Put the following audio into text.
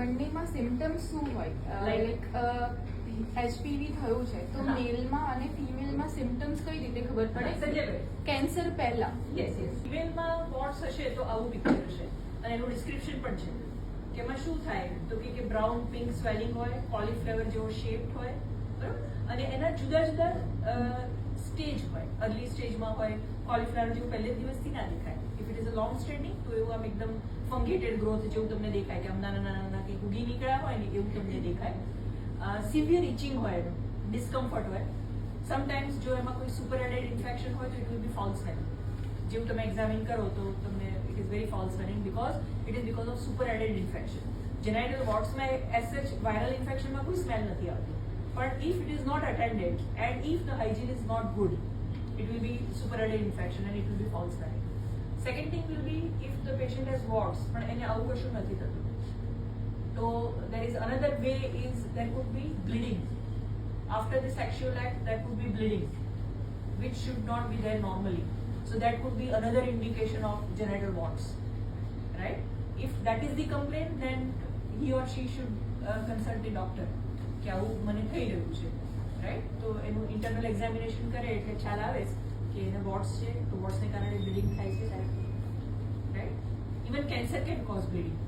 બંનેમાં સિમ્ટમ્સ શું હોય? લાઈક HPV થયું છે તો મેલમાં અને ફિમેલમાં સિમ્ટમ્સ કઈ રીતે ખબર પડે? કેન્સર પહેલા. યસ ફિમેલમાં વોટ્સ હશે તો આવું પિક્ચર હશે અને એનું ડિસ્ક્રિપ્શન પણ છે કે એમાં શું થાય તો કે બ્રાઉન પિંક સ્વેલિંગ હોય, કોલીફ્લાવર જેવો શેપ હોય, બરાબર, અને એના જુદા જુદા સ્ટેજ હોય. અર્લી સ્ટેજમાં હોય કોલીફ્લાવર જેવું પહેલે દિવસથી ના દેખાય. If it is a long standing તો એવું આમ એકદમ ફંગેટેડ ગ્રોથ જેવું તમને દેખાય કે આમ નાના નાના કે ઉગી નીકળ્યા હોય ને એવું તમને દેખાય. સિવિયર ઇચિંગ હોય, ડિસ્કમ્ફર્ટ હોય. સમટાઈમ્સ જો એમાં કોઈ સુપર એડેડ ઇન્ફેક્શન હોય તો it will be false swelling. જેવું તમે એક્ઝામિન કરો તો તમને it is very false swelling because of super added infection. Genital વોટ્સમાં એઝ સચ વાયરલ ઇન્ફેક્શનમાં કોઈ સ્મેલ નથી આવતી, પણ if it is not attended and if the hygiene is not good, it will be super added infection and it will be false smelling. Second thing will be if the patient has warts પણ એને આવું કશું નથી થતું તો there is another way is there could be bleeding after the sexual act. There could be bleeding which should not be there normally, so that could be another indication of genital warts, right? If that is the complaint, then he or she should consult the doctor કે આવું મને થઈ રહ્યું છે, right? તો એનું internal examination કરે એટલે ખ્યાલ આવે કે એને વોટ્સ છે તો વોટ્સને કારણે બ્લીડિંગ થાય છે, right? Even cancer can cause bleeding.